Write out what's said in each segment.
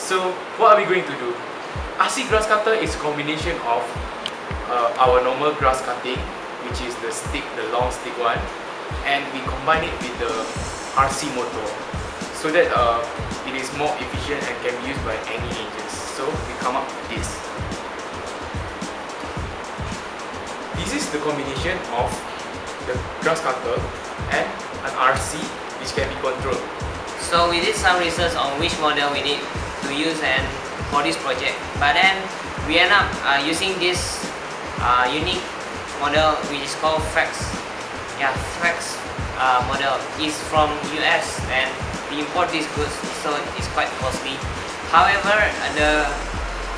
So what are we going to do? RC grass cutter is a combination of our normal grass cutting, which is the stick, the long stick one, and we combine it with the RC motor so that it is more efficient and can be used by any engines. So we come up with this. This is the combination of the grass cutter and an RC which can be controlled. So we did some research on which model we need to use and for this project, but then we end up using this unique model which is called FAX. Yeah, FAX model is from US and we import these goods, so it's quite costly. However, the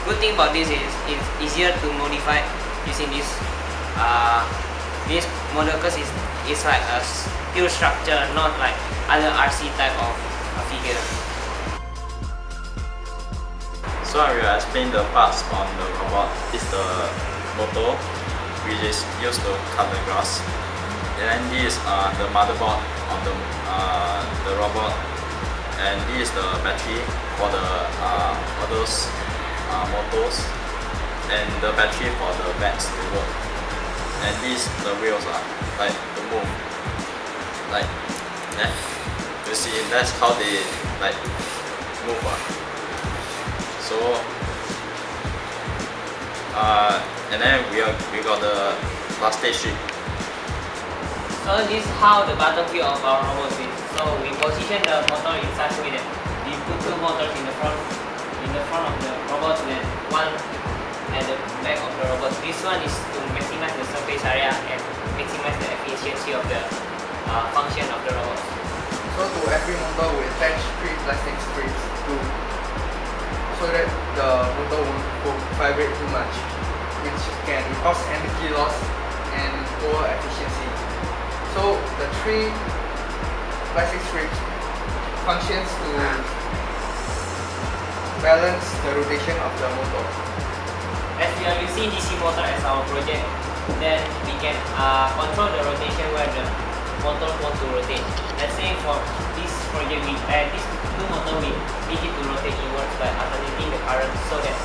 good thing about this is it's easier to modify using this model because it's like a steel structure, not like other RC type of figure. So I will explain the parts on the robot. This is the motor, which is used to cut the grass. And then this is the motherboard on the robot. And this is the battery for the all those motors. And the battery for the bats to work. And these the wheels are like to move. Like that. You see, that's how they like move. So and then we got the plastic sheet. So this is how the battlefield of our robot is. So we position the motor in such a way that we put two motors in the front of the robot and one at the back of the robot. This one is to maximize the surface area and maximize the efficiency of the function of the robot. So to every motor we attach 3 plastic strips so that the motor won't vibrate too much, which can cause energy loss and poor efficiency. So the 3 plastic strips functions to balance the rotation of the motor. As we are using DC motor as our project, then we can control the rotation where the motor wants to rotate. Let's say for this project, this two motor we make it to rotate inwards by alternating the current so that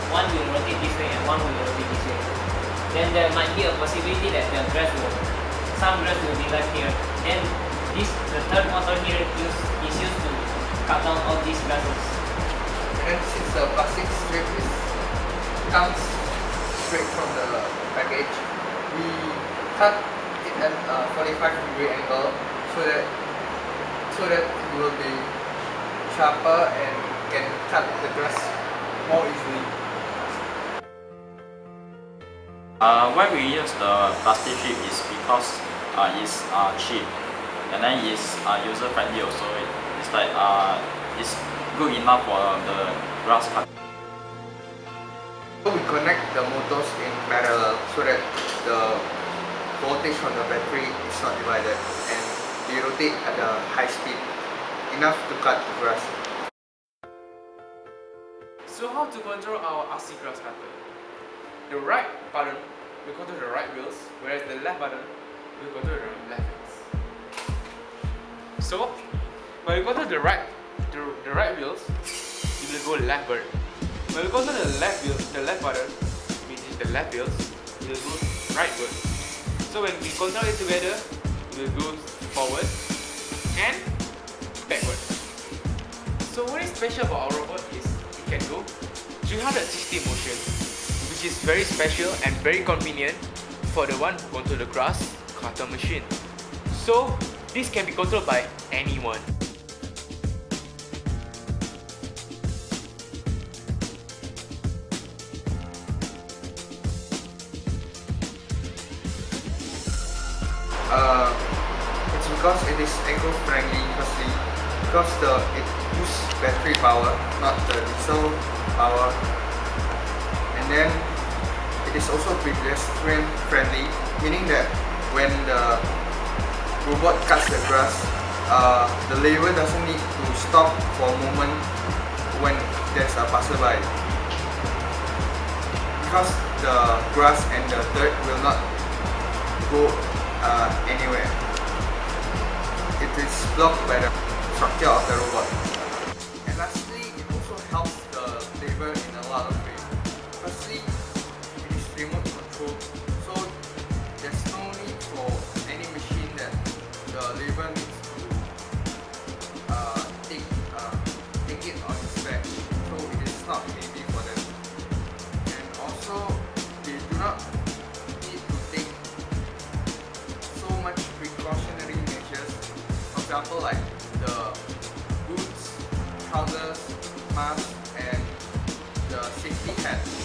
one will rotate this way and one will rotate this way. Then there might be a possibility that some grass will be left here. Then the third motor here is used to cut down all these grasses. And since the plastic strip comes straight from the package, we cut it at a 45-degree angle so that it will be sharper and can cut the grass more easily. Why we use the plastic sheet is because it's cheap and then it's user friendly also. It's like it's good enough for the grass cut. We connect the motors in parallel so that the voltage from the battery is not divided and they rotate at a high speed, enough to cut the grass. So how to control our RC grass cutter? The right button will control the right wheels, whereas the left button will control the left wheels. So when we control the right wheels, it will go left button. When we control the left button, which is the left wheels, it will go right button. So when we control it together, it will go forward and backward. So what is special about our robot is it can go 360 motion, which is very special and very convenient for the one who control the grass cutter machine. So this can be controlled by anyone. It's because it is eco-friendly, firstly, because it uses battery power, not the diesel power, and then it is also pedestrian friendly, meaning that when the robot cuts the grass, the labor doesn't need to stop for a moment when there's a passerby, because the grass and the dirt will not go anywhere. It is blocked by the structure of the robot. And lastly, it also example like the boots, trousers, mask, and the safety hat.